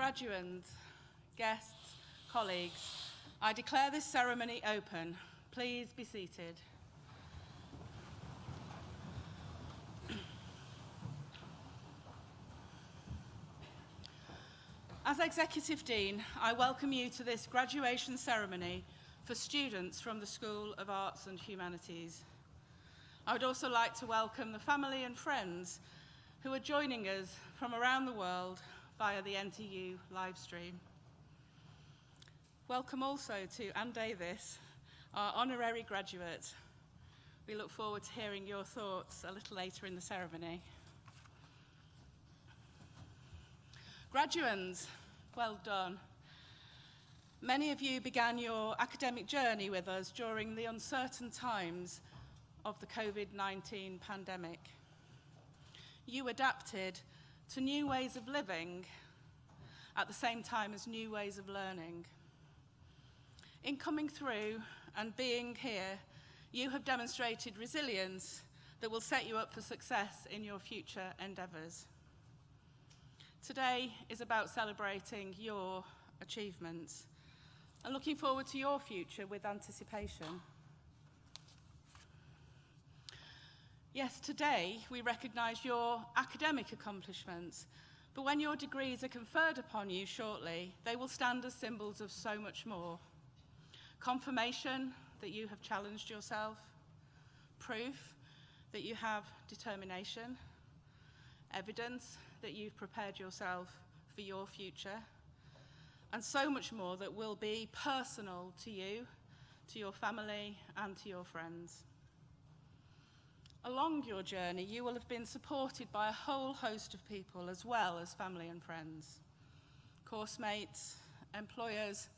Graduands, guests, colleagues, I declare this ceremony open. Please be seated. As Executive Dean, I welcome you to this graduation ceremony for students from the School of Arts and Humanities. I would also like to welcome the family and friends who are joining us from around the world via the NTU live stream. Welcome also to Anne Davis, our honorary graduate. We look forward to hearing your thoughts a little later in the ceremony. Graduands, well done. Many of you began your academic journey with us during the uncertain times of the COVID-19 pandemic. You adapted to new ways of living at the same time as new ways of learning. In coming through and being here, you have demonstrated resilience that will set you up for success in your future endeavours. Today is about celebrating your achievements and looking forward to your future with anticipation. Yes, today we recognise your academic accomplishments, but when your degrees are conferred upon you shortly, they will stand as symbols of so much more. Confirmation that you have challenged yourself, proof that you have determination, evidence that you've prepared yourself for your future, and so much more that will be personal to you, to your family, and to your friends. Along your journey, you will have been supported by a whole host of people, as well as family and friends, course mates, employers,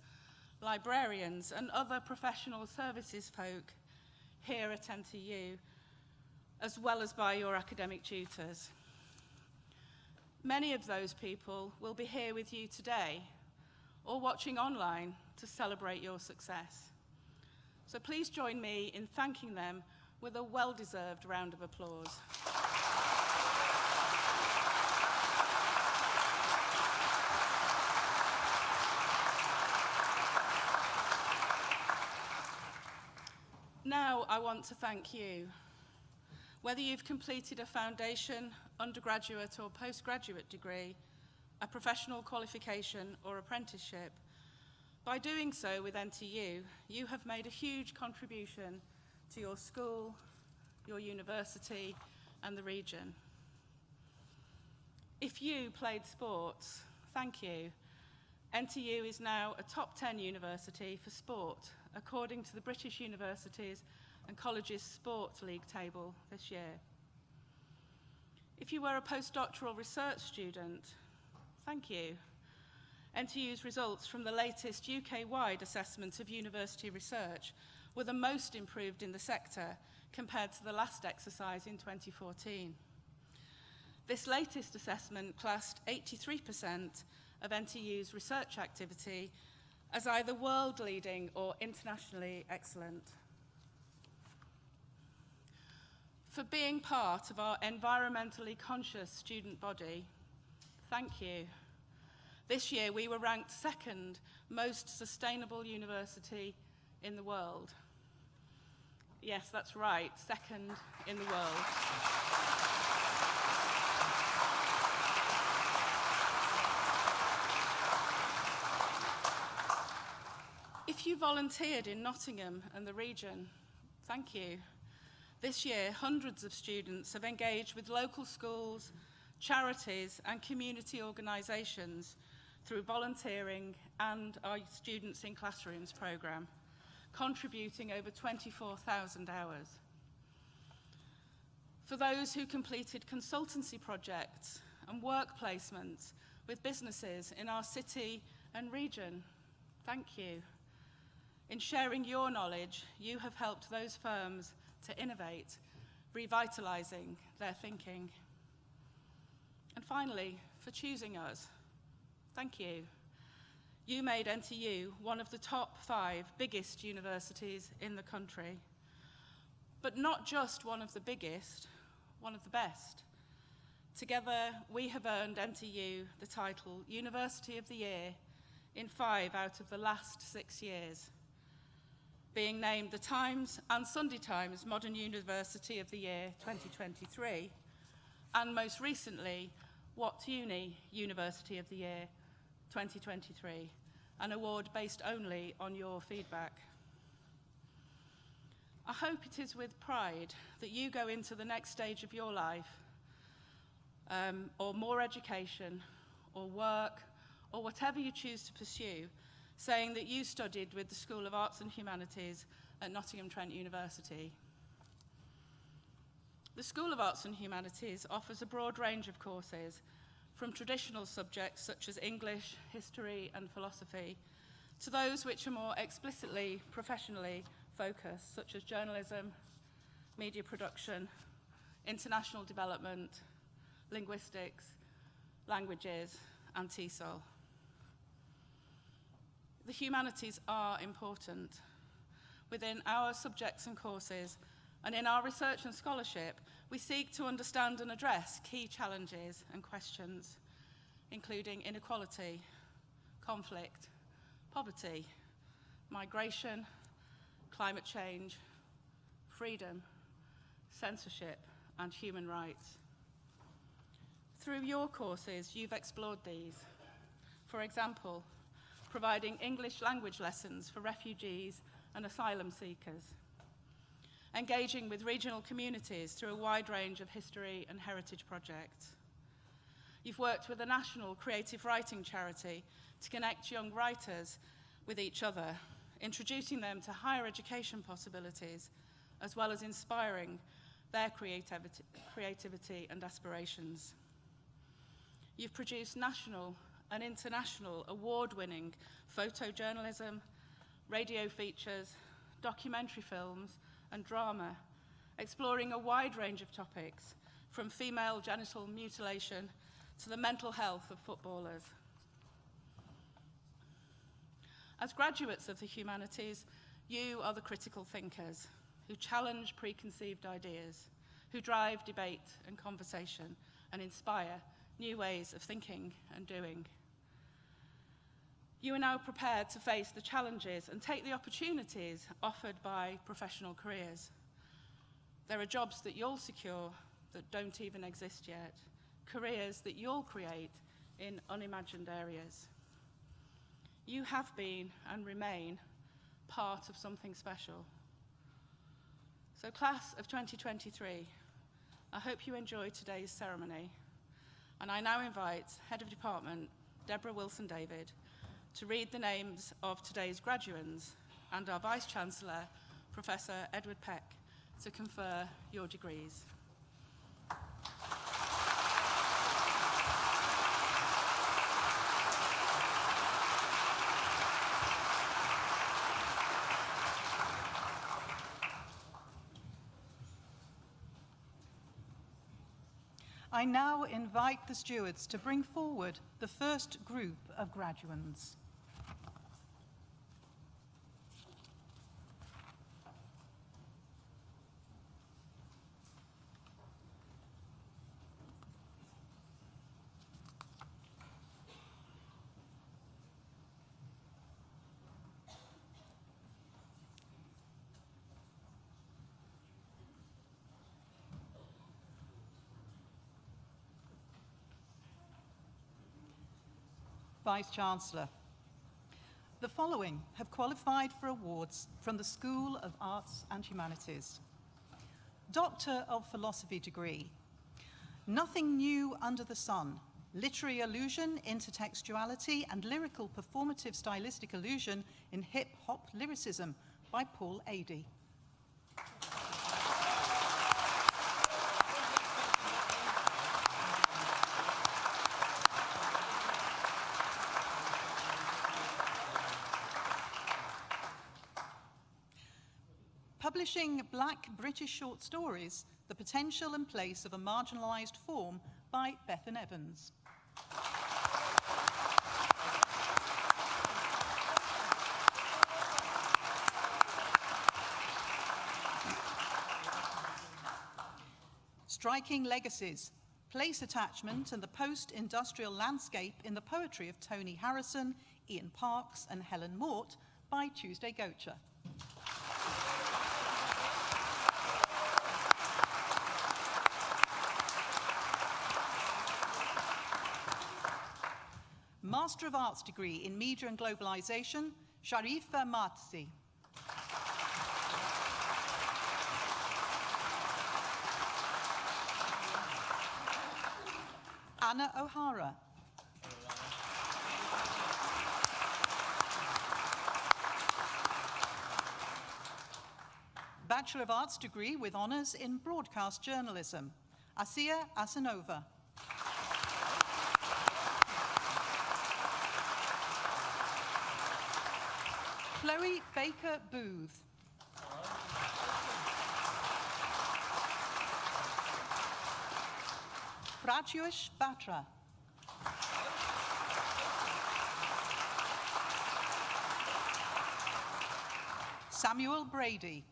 librarians, and other professional services folk here at NTU, as well as by your academic tutors. Many of those people will be here with you today or watching online to celebrate your success. So please join me in thanking them with a well-deserved round of applause. Now I want to thank you. Whether you've completed a foundation, undergraduate or postgraduate degree, a professional qualification or apprenticeship, by doing so with NTU, you have made a huge contribution to your school, your university, and the region. If you played sports, thank you. NTU is now a top 10 university for sport, according to the British Universities and Colleges Sports League table this year. If you were a postdoctoral research student, thank you. NTU's results from the latest UK-wide assessment of university research were the most improved in the sector compared to the last exercise in 2014. This latest assessment classed 83% of NTU's research activity as either world-leading or internationally excellent. For being part of our environmentally conscious student body, thank you. This year we were ranked second most sustainable university in the world. Yes, that's right, second in the world. If you volunteered in Nottingham and the region, thank you. This year, hundreds of students have engaged with local schools, charities, and community organisations through volunteering and our Students in Classrooms programme, contributing over 24,000 hours. For those who completed consultancy projects and work placements with businesses in our city and region, thank you. In sharing your knowledge, you have helped those firms to innovate, revitalising their thinking. And finally, for choosing us, thank you. You made NTU one of the top 5 biggest universities in the country, but not just one of the biggest, one of the best. Together, we have earned NTU the title University of the Year in 5 out of the last 6 years, being named the Times and Sunday Times Modern University of the Year 2023, and most recently, What Uni University of the Year 2023, an award based only on your feedback. I hope it is with pride that you go into the next stage of your life, or more education, or work, or whatever you choose to pursue, saying that you studied with the School of Arts and Humanities at Nottingham Trent University. The School of Arts and Humanities offers a broad range of courses, from traditional subjects such as English, history, and philosophy, to those which are more explicitly professionally focused, such as journalism, media production, international development, linguistics, languages, and TESOL. The humanities are important. Within our subjects and courses, and in our research and scholarship, we seek to understand and address key challenges and questions, including inequality, conflict, poverty, migration, climate change, freedom, censorship, and human rights. Through your courses, you've explored these. For example, providing English language lessons for refugees and asylum seekers, engaging with regional communities through a wide range of history and heritage projects. You've worked with a national creative writing charity to connect young writers with each other, introducing them to higher education possibilities, as well as inspiring their creativity and aspirations. You've produced national and international award-winning photojournalism, radio features, documentary films, and drama, exploring a wide range of topics, from female genital mutilation to the mental health of footballers. As graduates of the humanities, you are the critical thinkers who challenge preconceived ideas, who drive debate and conversation, and inspire new ways of thinking and doing. You are now prepared to face the challenges and take the opportunities offered by professional careers. There are jobs that you'll secure that don't even exist yet, careers that you'll create in unimagined areas. You have been and remain part of something special. So, class of 2023, I hope you enjoyed today's ceremony, and I now invite Head of Department, Deborah Wilson-David, to read the names of today's graduands and our Vice-Chancellor, Professor Edward Peck, to confer your degrees. I now invite the stewards to bring forward the first group of graduands. Vice-Chancellor. The following have qualified for awards from the School of Arts and Humanities. Doctor of Philosophy degree. Nothing New Under the Sun. Literary Allusion, Intertextuality and Lyrical Performative Stylistic Allusion in Hip-Hop Lyricism by Paul Adey. Publishing Black British Short Stories, The Potential and Place of a Marginalised Form by Bethan Evans. Striking Legacies, Place attachment and the post-industrial landscape in the poetry of Tony Harrison, Ian Parks and Helen Mort by Tuesday Gocher. Master of Arts degree in Media and Globalization, Sharifa Matsi. Anna O'Hara. Bachelor of Arts degree with honours in Broadcast Journalism, Asiya Asanova. Chloe Baker Booth. Pratyush Batra. Samuel Brady.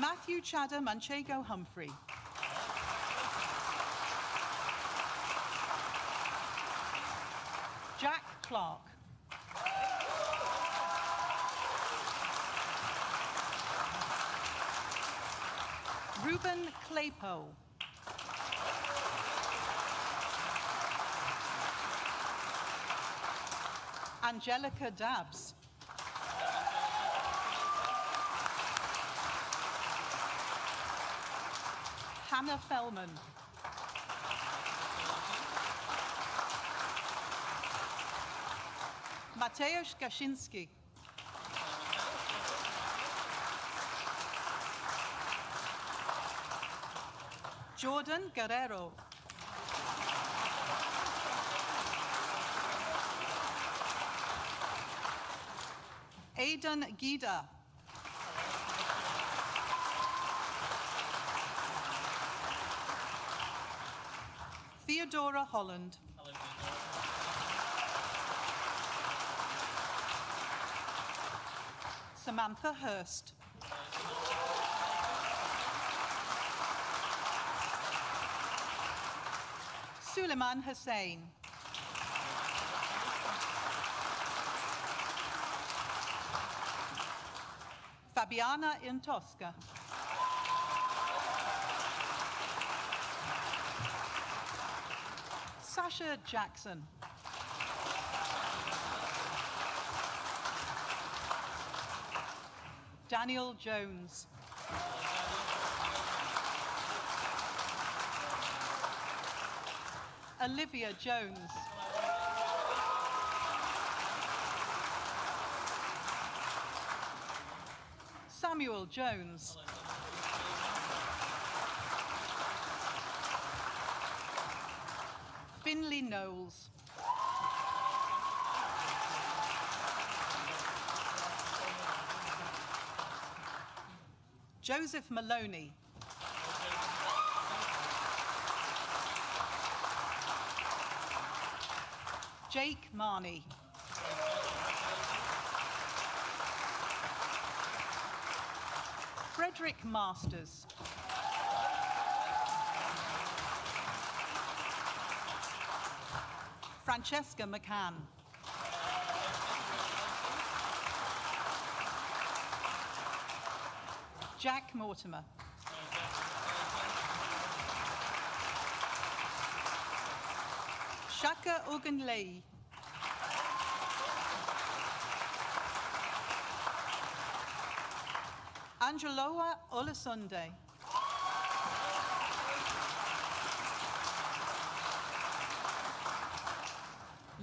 Matthew Chadder Manchego Humphrey. Jack Clark. Ruben Claypole. Angelica Dabbs. Hannah Fellman. Mateusz Gaszinski. Jordan Guerrero. Aidan Gida. Theodora Holland. Samantha Hurst. Suleiman Hussain. Fabiana Intosca. Sasha Jackson. Daniel Jones. Olivia Jones. Samuel Jones. Finley Knowles. Joseph Maloney. Jake Marnie. Frederick Masters. Francesca McCann. Jack Mortimer. Shaka Ogunlei. Angeloa Olasunde.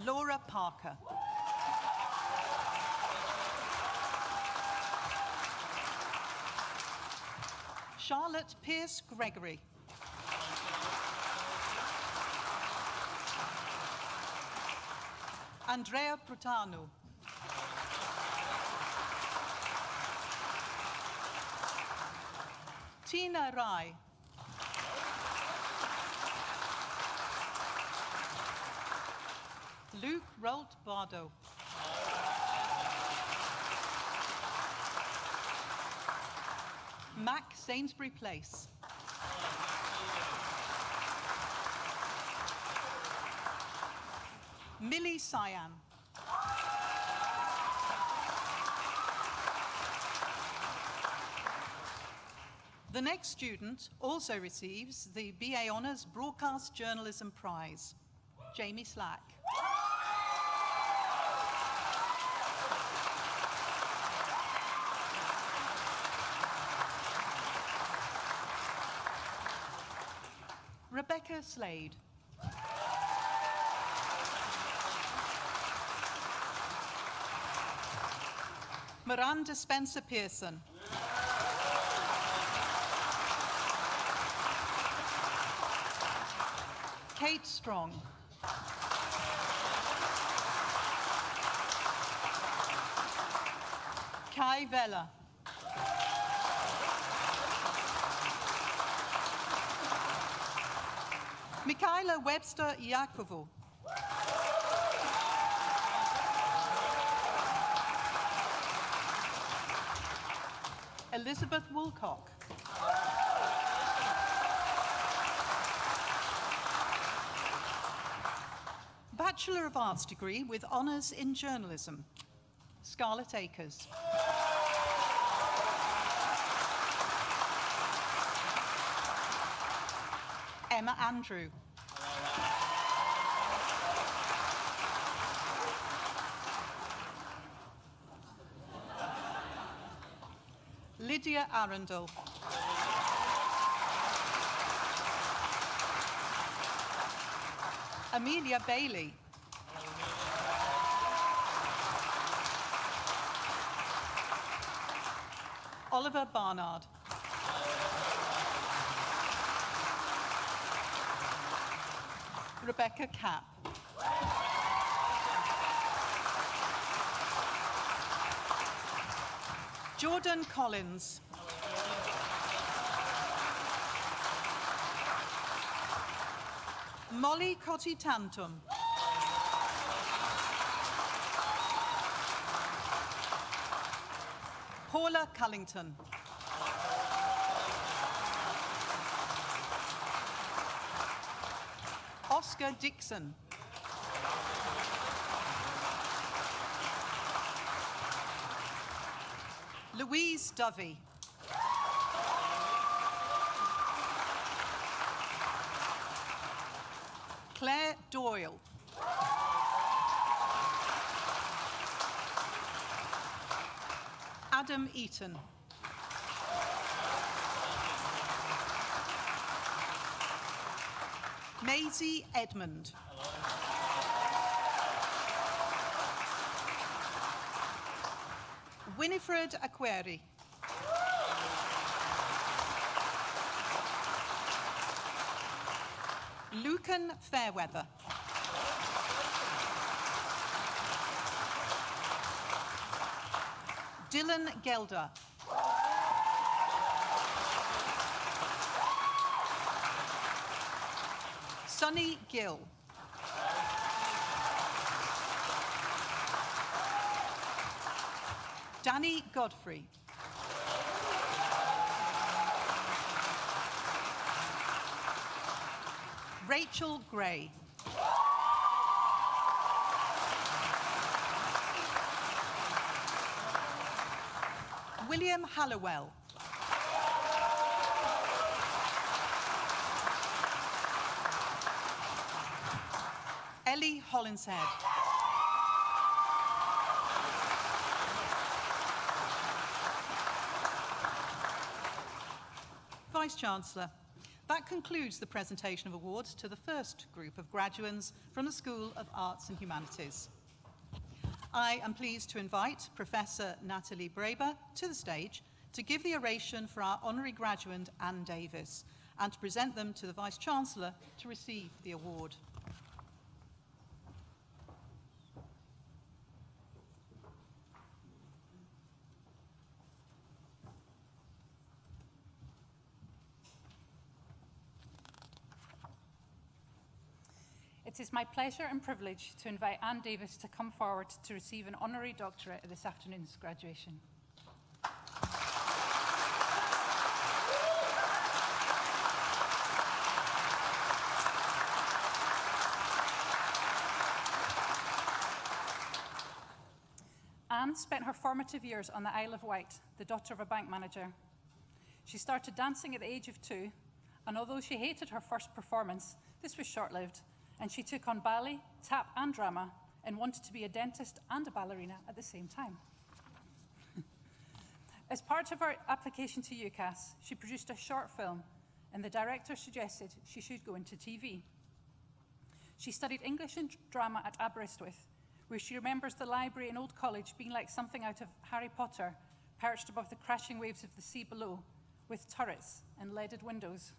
Laura Parker. Charlotte Pierce Gregory. Andrea Prutano. Tina Rai. Luke Rolt Bardo. Mac Sainsbury Place. Millie Cyan. The next student also receives the BA Honours Broadcast Journalism Prize, Jamie Slack. Rebecca Slade. Miranda Spencer Pearson. Kate Strong. Kai Vella. Michaela Webster Yakovo. Elizabeth Woolcock. Bachelor of Arts degree with honours in journalism, Scarlett Akers. Emma Andrew. Lydia Arundel. Amelia Bailey. Oliver Barnard. Rebecca Capp. Jordan Collins. Molly Cotty-Tantum. Paula Cullington. Oscar Dixon. Louise Dovey. Claire Doyle. Adam Eaton. Maisie Edmond. Winifred Aqueri. Lucan Fairweather. Dylan Gelder. Sunny Gill. Danny Godfrey. Rachel Gray. William Hallowell. Ellie Hollinshead. Vice-Chancellor, that concludes the presentation of awards to the first group of graduands from the School of Arts and Humanities. I am pleased to invite Professor Natalie Braber to the stage to give the oration for our honorary graduand, Anne Davis, and to present them to the Vice-Chancellor to receive the award. It is my pleasure and privilege to invite Anne Davis to come forward to receive an honorary doctorate at this afternoon's graduation. Anne spent her formative years on the Isle of Wight, the daughter of a bank manager. She started dancing at the age of 2, and although she hated her first performance, this was short-lived, and she took on ballet, tap, and drama, and wanted to be a dentist and a ballerina at the same time. As part of her application to UCAS, she produced a short film, and the director suggested she should go into TV. She studied English and drama at Aberystwyth, where she remembers the library and Old College being like something out of Harry Potter, perched above the crashing waves of the sea below, with turrets and leaded windows.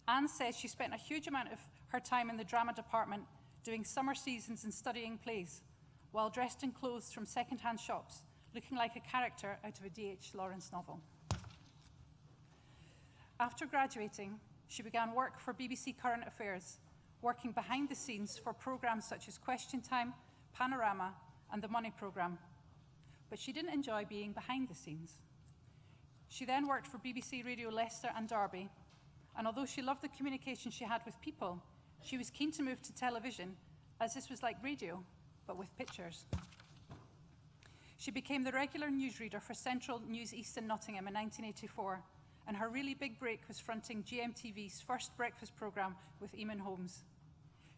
Anne says she spent a huge amount of her time in the drama department doing summer seasons and studying plays, while dressed in clothes from second-hand shops, looking like a character out of a D.H. Lawrence novel. After graduating, she began work for BBC Current Affairs, working behind the scenes for programmes such as Question Time, Panorama, and the Money Programme. But she didn't enjoy being behind the scenes. She then worked for BBC Radio Leicester and Derby, and although she loved the communication she had with people, she was keen to move to television, as this was like radio, but with pictures. She became the regular newsreader for Central News East in Nottingham in 1984, and her really big break was fronting GMTV's first breakfast programme with Eamon Holmes.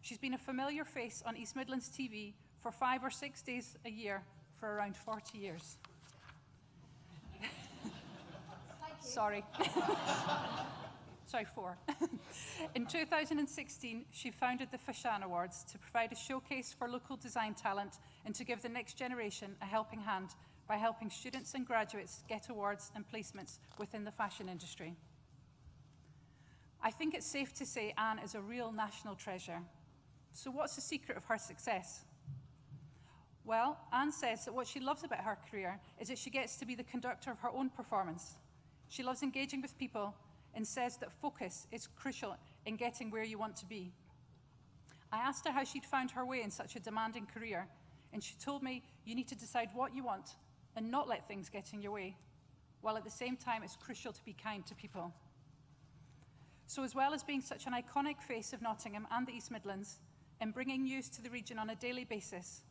She's been a familiar face on East Midlands TV for 5 or 6 days a year for around 40 years. Sorry. Sorry, 4. In 2016, she founded the Fashan Awards to provide a showcase for local design talent and to give the next generation a helping hand by helping students and graduates get awards and placements within the fashion industry. I think it's safe to say Anne is a real national treasure. So what's the secret of her success? Well, Anne says that what she loves about her career is that she gets to be the conductor of her own performance. She loves engaging with people and says that focus is crucial in getting where you want to be. I asked her how she'd found her way in such a demanding career, and she told me you need to decide what you want and not let things get in your way, while at the same time it's crucial to be kind to people. So as well as being such an iconic face of Nottingham and the East Midlands, and bringing news to the region on a daily basis,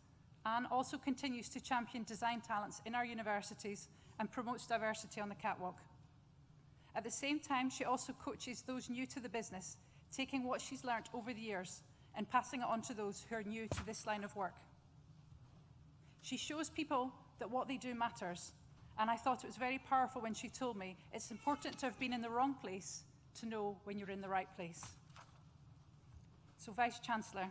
Anne also continues to champion design talents in our universities and promotes diversity on the catwalk. At the same time, she also coaches those new to the business, taking what she's learnt over the years and passing it on to those who are new to this line of work. She shows people that what they do matters, and I thought it was very powerful when she told me it's important to have been in the wrong place to know when you're in the right place. So, Vice-Chancellor,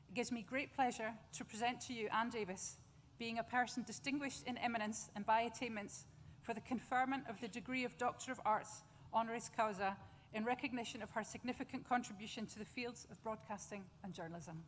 it gives me great pleasure to present to you Anne Davis, being a person distinguished in eminence and by attainments for the conferment of the degree of Doctor of Arts, honoris causa, in recognition of her significant contribution to the fields of broadcasting and journalism.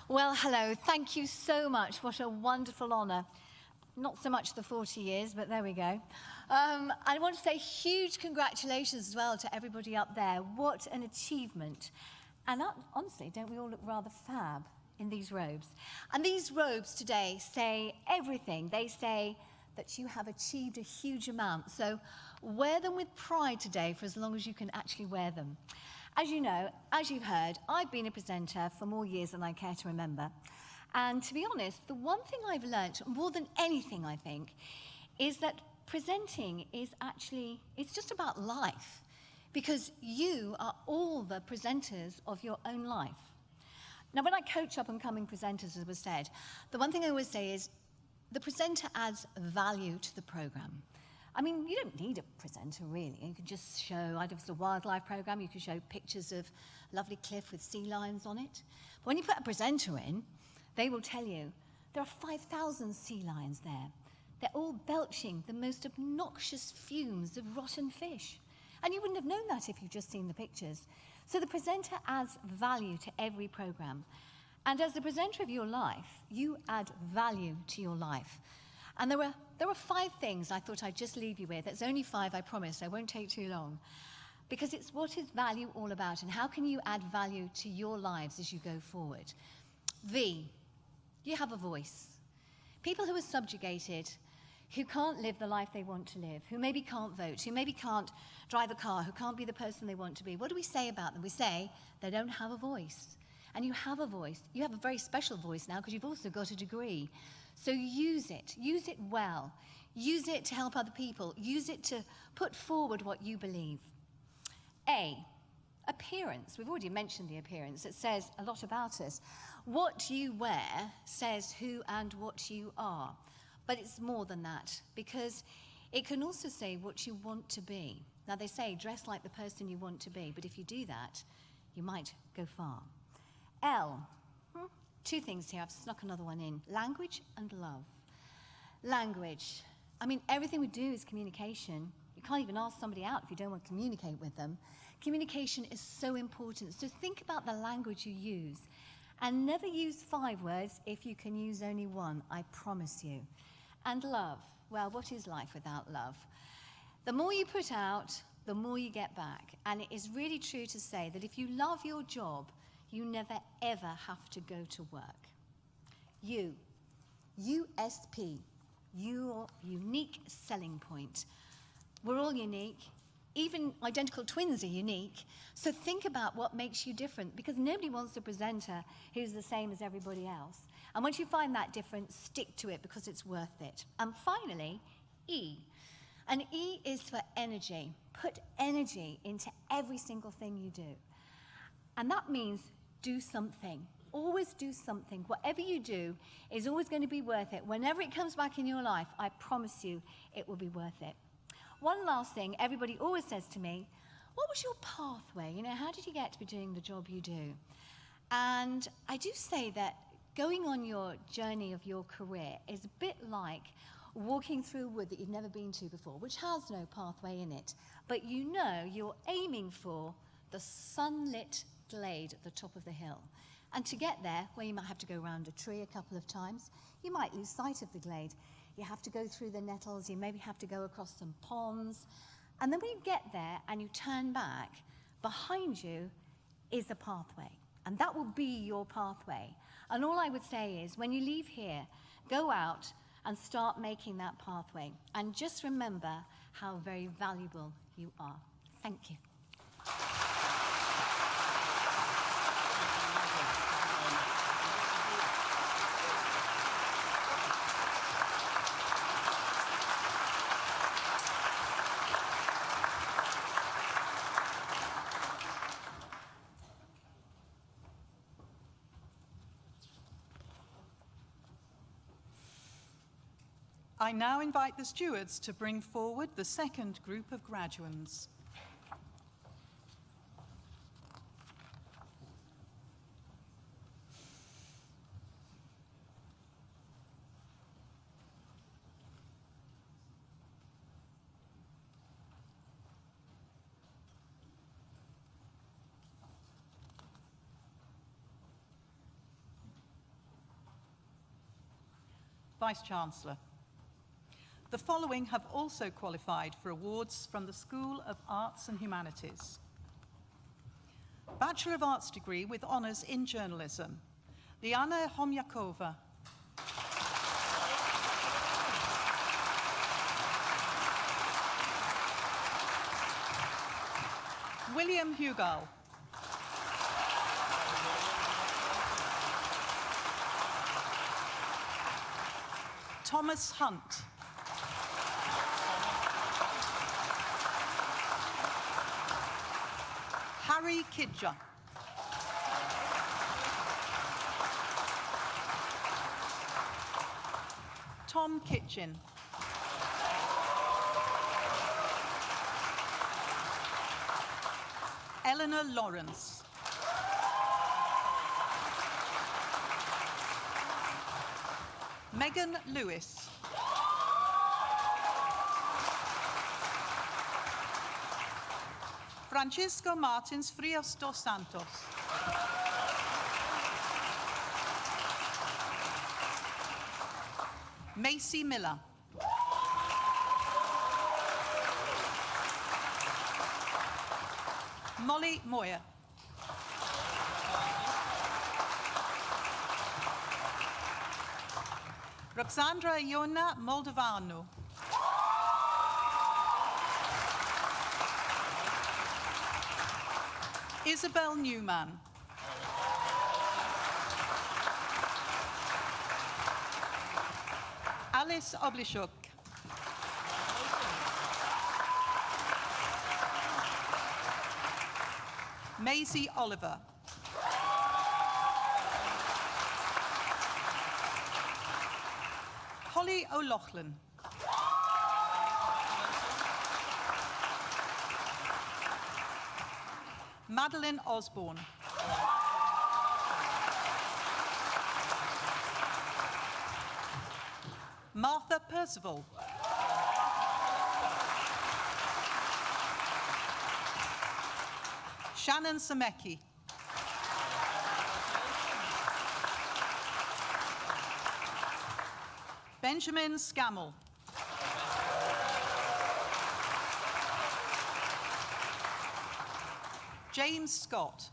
Well, hello. Thank you so much. What a wonderful honour. Not so much the 40 years, but there we go. I want to say huge congratulations as well to everybody up there. What an achievement. And honestly, don't we all look rather fab in these robes? And these robes today say everything. They say that you have achieved a huge amount. So wear them with pride today for as long as you can actually wear them. As you know, as you've heard, I've been a presenter for more years than I care to remember. And to be honest, the one thing I've learnt, more than anything, I think, is that presenting is actually, it's just about life. Because you are all the presenters of your own life. Now, when I coach up-and-coming presenters, as was said, the one thing I always say is the presenter adds value to the programme. I mean, you don't need a presenter, really. You can just show, either if it's a wildlife programme, you can show pictures of a lovely cliff with sea lions on it. But when you put a presenter in, they will tell you there are 5,000 sea lions there. They're all belching the most obnoxious fumes of rotten fish. And you wouldn't have known that if you'd just seen the pictures. So the presenter adds value to every programme. And as the presenter of your life, you add value to your life. And there were 5 things I thought I'd just leave you with. It's only 5, I promise. I won't take too long. because it's what is value all about, and how can you add value to your lives as you go forward. V, you have a voice. People who are subjugated, who can't live the life they want to live, who maybe can't vote, who maybe can't drive a car, who can't be the person they want to be. What do we say about them? We say they don't have a voice. And you have a voice. You have a very special voice now because you've also got a degree. So use it well. Use it to help other people. Use it to put forward what you believe. A, appearance. We've already mentioned the appearance. It says a lot about us. What you wear says who and what you are. But it's more than that, because it can also say what you want to be. Now, they say dress like the person you want to be, but if you do that, you might go far. L, two things here. I've snuck another one in. Language and love. Language. I mean, everything we do is communication. You can't even ask somebody out if you don't want to communicate with them. Communication is so important. So think about the language you use. And never use 5 words if you can use only 1, I promise you. And love. Well, what is life without love? The more you put out, the more you get back. And it is really true to say that if you love your job, you never, ever have to go to work. U, USP, your unique selling point. We're all unique. Even identical twins are unique. So think about what makes you different, because nobody wants a presenter who's the same as everybody else. And once you find that difference, stick to it because it's worth it. And finally, E. And E is for energy. Put energy into every single thing you do. And that means do something. Always do something. Whatever you do is always going to be worth it. Whenever it comes back in your life, I promise you it will be worth it. One last thing, everybody always says to me, what was your pathway? You know, how did you get to be doing the job you do? And I do say that going on your journey of your career is a bit like walking through a wood that you've never been to before, which has no pathway in it. But you know you're aiming for the sunlit glade at the top of the hill. And to get there, well, you might have to go around a tree a couple of times. You might lose sight of the glade. You have to go through the nettles. You maybe have to go across some ponds. And then when you get there and you turn back, behind you is a pathway. And that will be your pathway. And all I would say is, when you leave here, go out and start making that pathway. And just remember how very valuable you are. Thank you. I now invite the stewards to bring forward the second group of graduands. Vice-Chancellor. The following have also qualified for awards from the School of Arts and Humanities. Bachelor of Arts degree with honours in journalism, Liana Homyakova. William Hugal. Thomas Hunt. Harry Kidger. Tom Kitchen. Eleanor Lawrence. Megan Lewis. Francisco Martins Frios dos Santos. Macy Miller. Molly Moyer. Roxandra Iona Moldovano. Isabel Newman. Alice Oblishuk. Maisie Oliver. Holly O'Loughlin. Madeline Osborne. Martha Percival. Shannon Samecki. Benjamin Scammell. James Scott.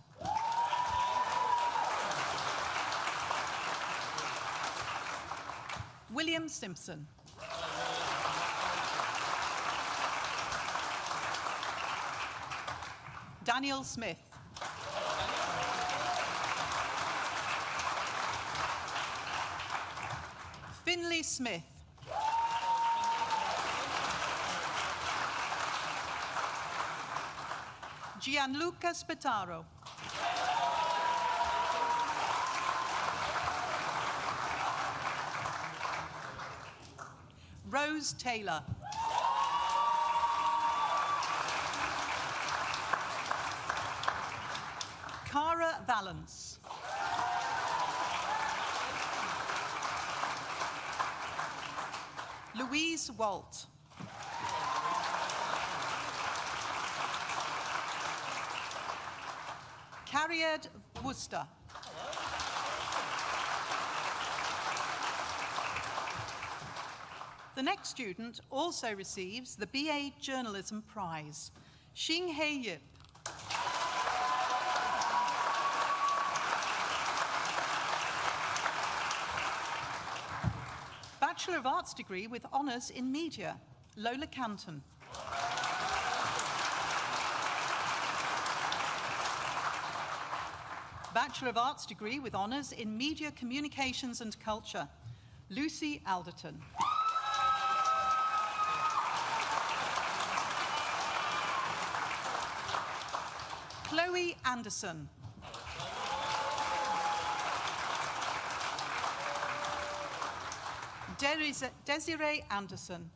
William Simpson. Daniel Smith. Finley Smith. Gianluca Spataro. Rose Taylor. Cara Valance. Louise Walt. Carried Worcester. The next student also receives the BA Journalism Prize. Xing He Yip. Bachelor of Arts degree with honours in media, Lola Canton. Bachelor of Arts degree with honours in media, communications and culture, Lucy Alderton. Chloe Anderson. Desiree Anderson.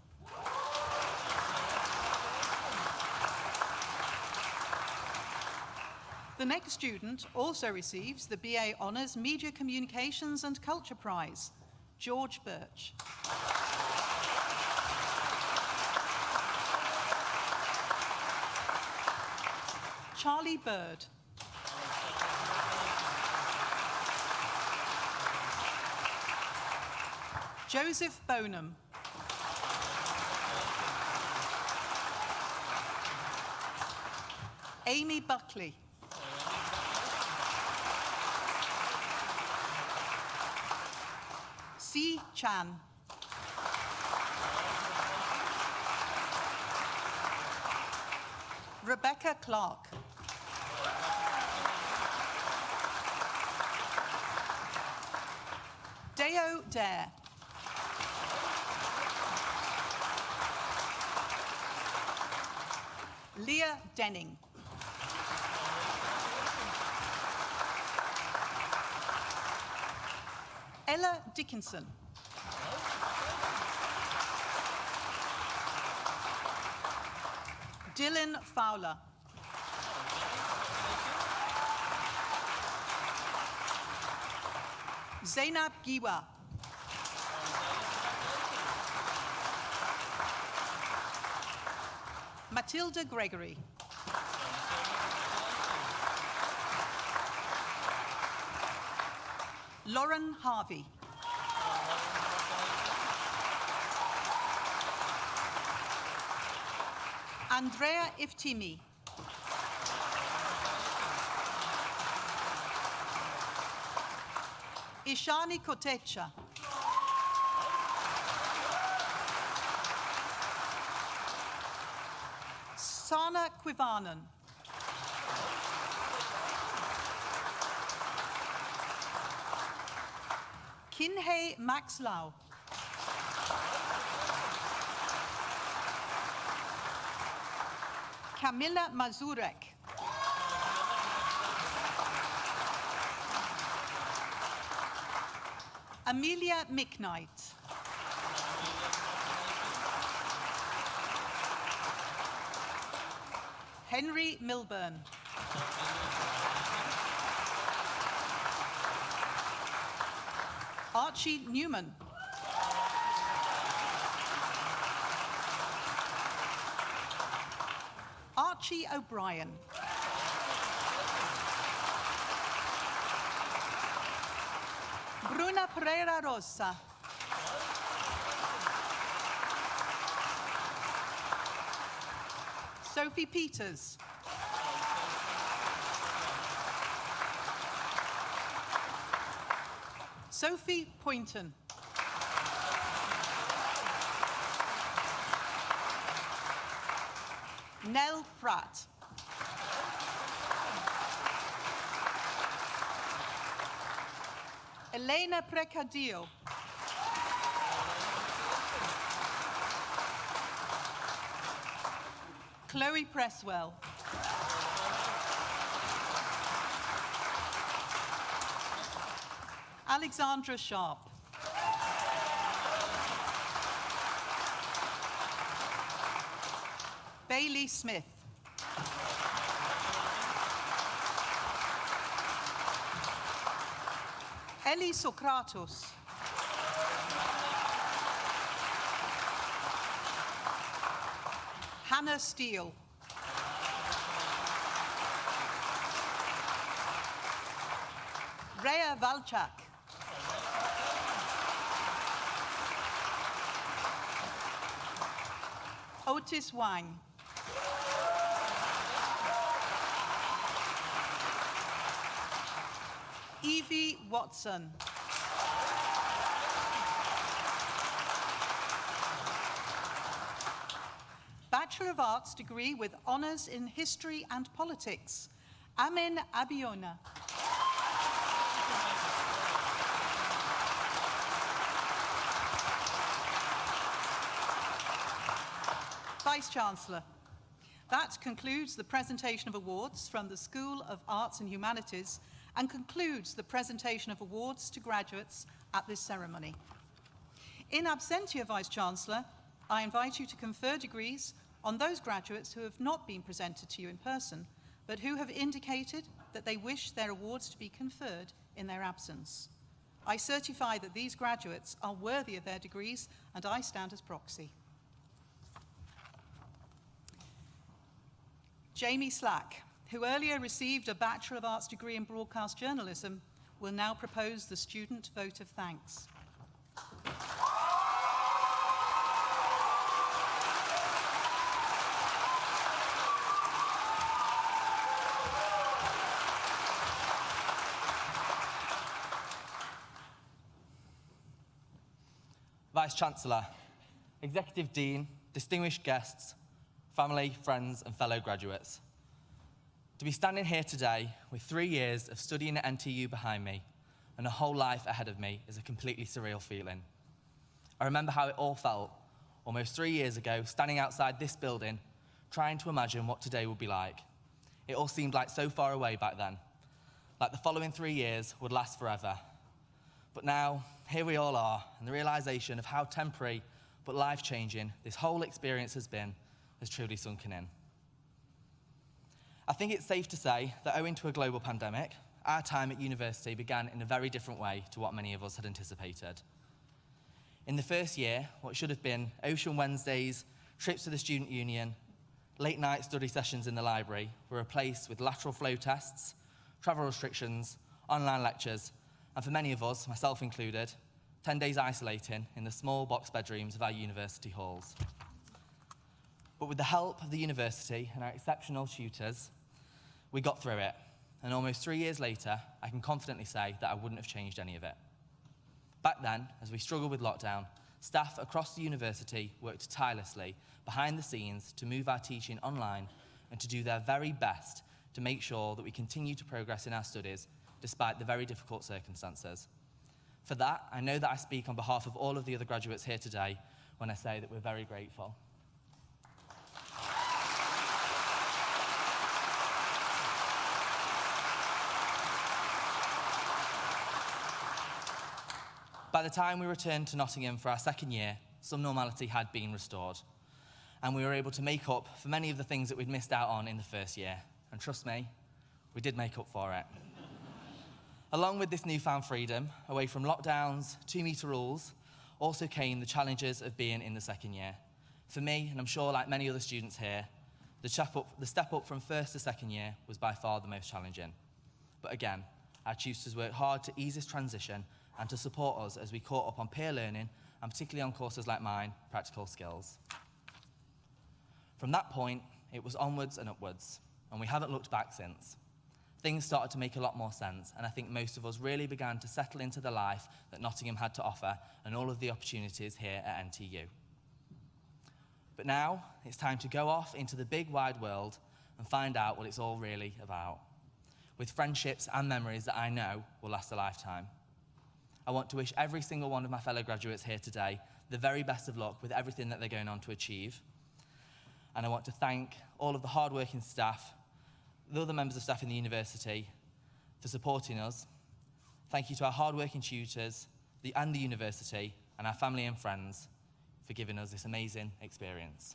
The next student also receives the BA Honours Media Communications and Culture Prize, George Birch. Charlie Bird. Joseph Bonham. Amy Buckley. C. Chan. Rebecca Clark. Deo Dare. Leah Denning. Ella Dickinson. Dylan Fowler. Zainab Giwa. Matilda Gregory. Lauren Harvey. Andrea Iftimi. Ishani Kotecha. Sana Quivanan. Kinhei Maxlau. Camilla Mazurek. Amelia Micknight. Henry Milburn. Archie Newman. Archie O'Brien. Bruna Pereira Rosa. Sophie Peters. Sophie Poynton. Nell Pratt. Elena Precadio. Chloe Presswell. Alexandra Sharp. Bailey Smith. Ellie Sokratos. Hannah Steele. Rhea Valchak. Otis Wang. Evie Watson. Bachelor of Arts degree with honours in History and Politics, Amin Abiona. Vice-Chancellor. That concludes the presentation of awards from the School of Arts and Humanities and concludes the presentation of awards to graduates at this ceremony. In absentia, Vice-Chancellor, I invite you to confer degrees on those graduates who have not been presented to you in person, but who have indicated that they wish their awards to be conferred in their absence. I certify that these graduates are worthy of their degrees, and I stand as proxy. Jamie Slack, who earlier received a Bachelor of Arts degree in Broadcast Journalism, will now propose the student vote of thanks. Vice-Chancellor, Executive Dean, distinguished guests, family, friends and fellow graduates. To be standing here today with 3 years of studying at NTU behind me and a whole life ahead of me is a completely surreal feeling. I remember how it all felt almost 3 years ago, standing outside this building, trying to imagine what today would be like. It all seemed like so far away back then, like the following 3 years would last forever. But now, here we all are, and the realization of how temporary but life-changing this whole experience has been has truly sunken in. I think it's safe to say that owing to a global pandemic, our time at university began in a very different way to what many of us had anticipated. In the first year, what should have been Ocean Wednesdays, trips to the student union, late-night study sessions in the library were replaced with lateral flow tests, travel restrictions, online lectures, and for many of us, myself included, 10 days isolating in the small box bedrooms of our university halls. But with the help of the university and our exceptional tutors, we got through it. And almost 3 years later, I can confidently say that I wouldn't have changed any of it. Back then, as we struggled with lockdown, staff across the university worked tirelessly behind the scenes to move our teaching online and to do their very best to make sure that we continue to progress in our studies despite the very difficult circumstances. For that, I know that I speak on behalf of all of the other graduates here today when I say that we're very grateful. By the time we returned to Nottingham for our second year, some normality had been restored, and we were able to make up for many of the things that we'd missed out on in the first year. And trust me, we did make up for it. Along with this newfound freedom, away from lockdowns, 2-metre rules, also came the challenges of being in the second year. For me, and I'm sure like many other students here, the step up from first to second year was by far the most challenging. But again, our tutors worked hard to ease this transition and to support us as we caught up on peer learning, and particularly on courses like mine, practical skills. From that point, it was onwards and upwards, and we haven't looked back since. Things started to make a lot more sense, and I think most of us really began to settle into the life that Nottingham had to offer and all of the opportunities here at NTU. But now, it's time to go off into the big wide world and find out what it's all really about, with friendships and memories that I know will last a lifetime. I want to wish every single one of my fellow graduates here today the very best of luck with everything that they're going on to achieve. And I want to thank all of the hard-working staff, the other members of staff in the university for supporting us. Thank you to our hard-working tutors and the university and our family and friends for giving us this amazing experience.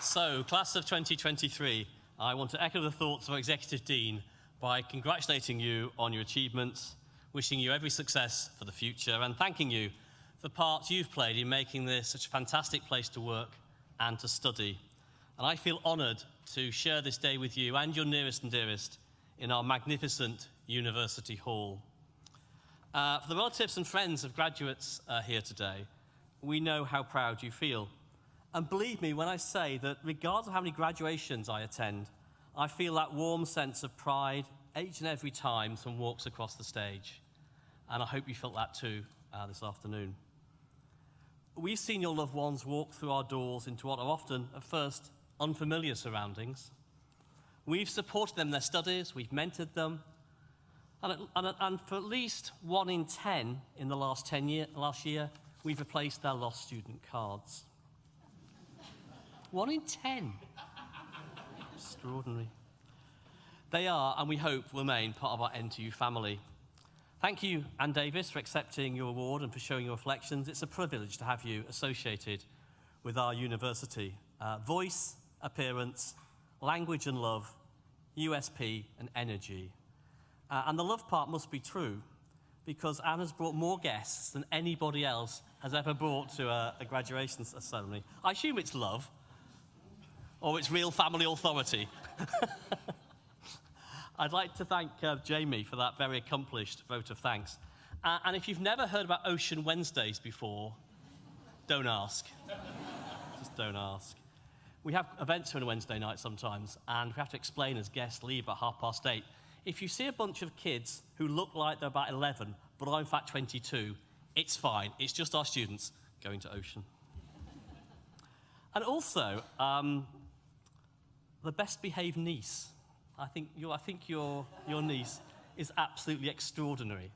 So, class of 2023, I want to echo the thoughts of our Executive Dean by congratulating you on your achievements, wishing you every success for the future, and thanking you for the part you've played in making this such a fantastic place to work and to study. And I feel honoured to share this day with you and your nearest and dearest in our magnificent University Hall. For the relatives and friends of graduates here today, we know how proud you feel. And believe me when I say that regardless of how many graduations I attend, I feel that warm sense of pride each and every time someone walks across the stage. And I hope you felt that too this afternoon. We've seen your loved ones walk through our doors into what are often, at first, unfamiliar surroundings. We've supported them in their studies, we've mentored them, and for at least 1 in 10 in the last year, we've replaced their lost student cards. 1 in 10. Extraordinary. They are, and we hope, remain part of our NTU family. Thank you, Anne Davis, for accepting your award and for showing your reflections. It's a privilege to have you associated with our university. Voice, appearance, language and love, USP and energy. And the love part must be true, because Anne has brought more guests than anybody else has ever brought to a graduation ceremony. I assume it's love, or it's real family authority. I'd like to thank Jamie for that very accomplished vote of thanks. And if you've never heard about Ocean Wednesdays before, don't ask. Just don't ask. We have events here on a Wednesday night sometimes, and we have to explain as guests leave at 8:30. If you see a bunch of kids who look like they're about 11, but are in fact 22, it's fine. It's just our students going to Ocean. And also, the best behaved niece. I think your niece is absolutely extraordinary.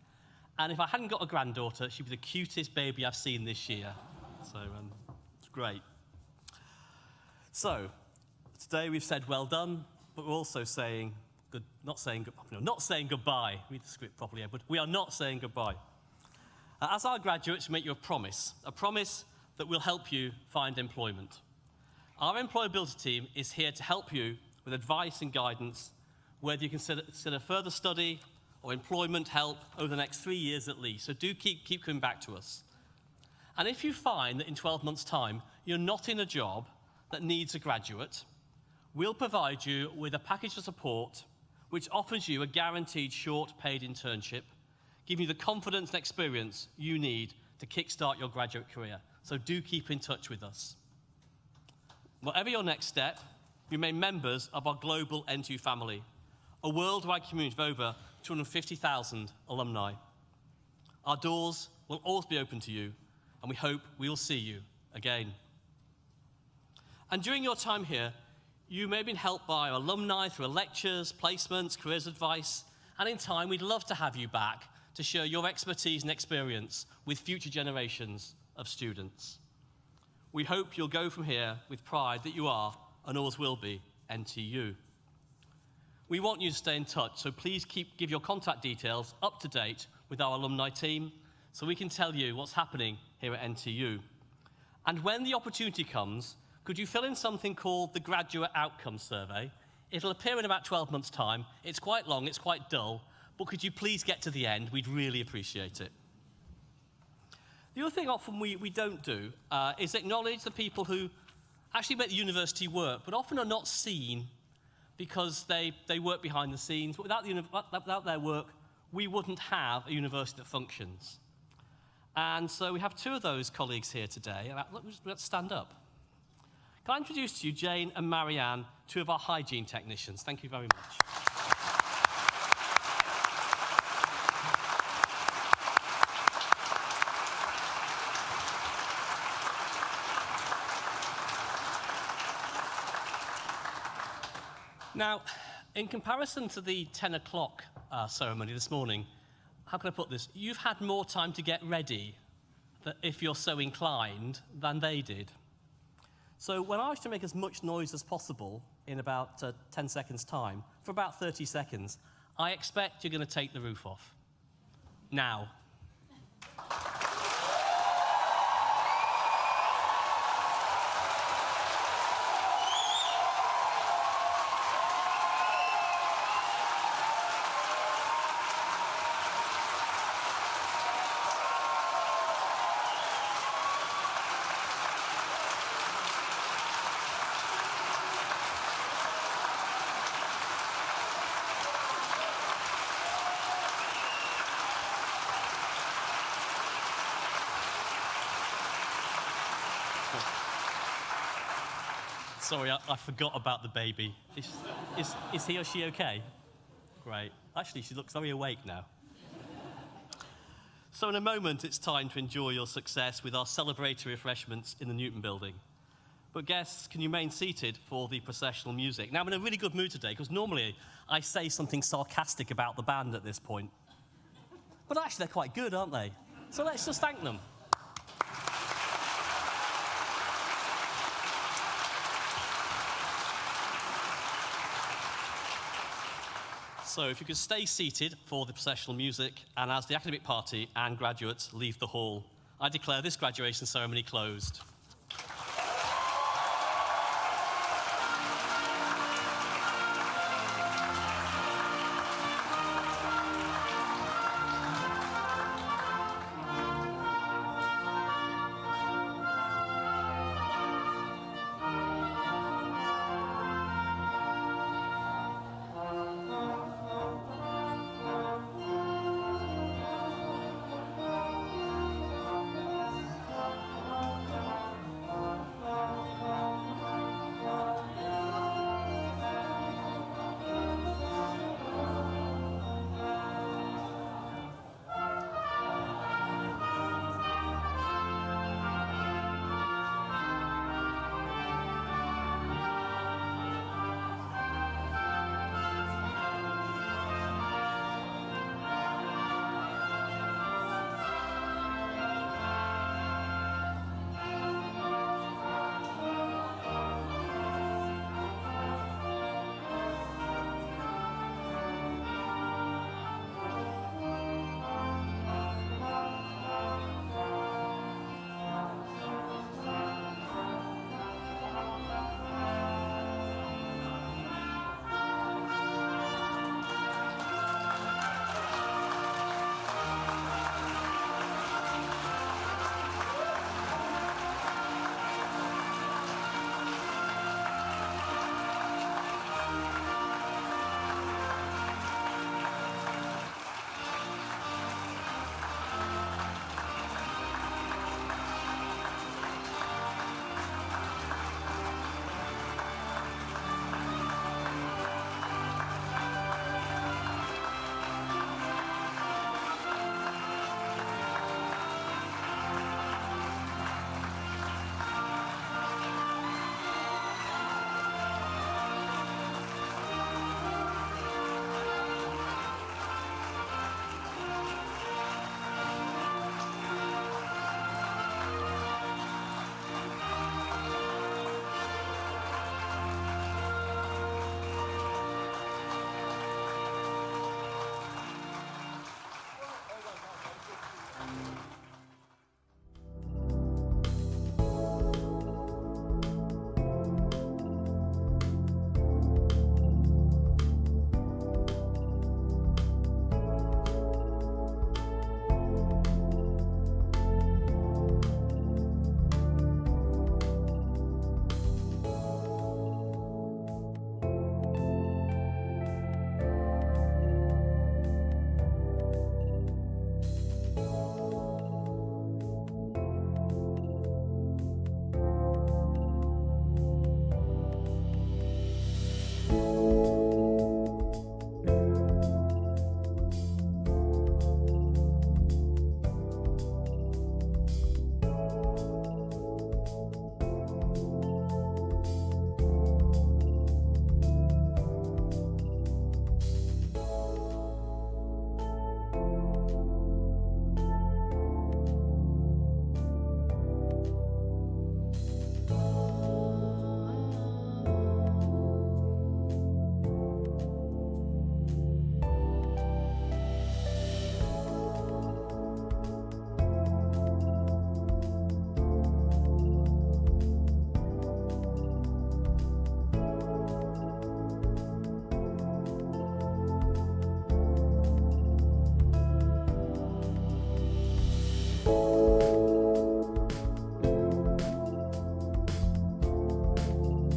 And if I hadn't got a granddaughter, she'd be the cutest baby I've seen this year. So it's great. So today we've said well done, but we're also saying not saying goodbye. Read the script properly, Edward. We are not saying goodbye. As our graduates, we make you a promise that will help you find employment. Our employability team is here to help you with advice and guidance, whether you consider further study or employment help over the next 3 years at least. So do keep coming back to us. And if you find that in 12 months' time you're not in a job that needs a graduate, we'll provide you with a package of support which offers you a guaranteed short paid internship, giving you the confidence and experience you need to kickstart your graduate career. So do keep in touch with us. Whatever your next step, remain members of our global NTU family, a worldwide community of over 250,000 alumni. Our doors will always be open to you, and we hope we will see you again. And during your time here, you may have been helped by our alumni through lectures, placements, careers advice, and in time, we'd love to have you back to share your expertise and experience with future generations of students. We hope you'll go from here with pride that you are, and always will be, NTU. We want you to stay in touch, so please give your contact details up to date with our alumni team so we can tell you what's happening here at NTU. And when the opportunity comes, could you fill in something called the Graduate Outcomes Survey? It'll appear in about 12 months' time. It's quite long, it's quite dull, but could you please get to the end? We'd really appreciate it. The other thing often we don't do is acknowledge the people who actually make the university work, but often are not seen because they work behind the scenes. But without their work, we wouldn't have a university that functions. And so we have two of those colleagues here today. Let's stand up. Can I introduce to you Jane and Marianne, two of our hygiene technicians? Thank you very much. Now, in comparison to the 10 o'clock ceremony this morning, how can I put this? You've had more time to get ready, if you're so inclined, than they did. So when I was to make as much noise as possible in about 10 seconds' time, for about 30 seconds, I expect you're going to take the roof off. Now. Sorry, I forgot about the baby. Is he or she okay? Great. Actually, she looks very awake now. So in a moment, it's time to enjoy your success with our celebratory refreshments in the Newton building. But guests can remain seated for the processional music. Now, I'm in a really good mood today, because normally I say something sarcastic about the band at this point. But actually, they're quite good, aren't they? So let's just thank them. So if you could stay seated for the processional music, and as the academic party and graduates leave the hall, I declare this graduation ceremony closed.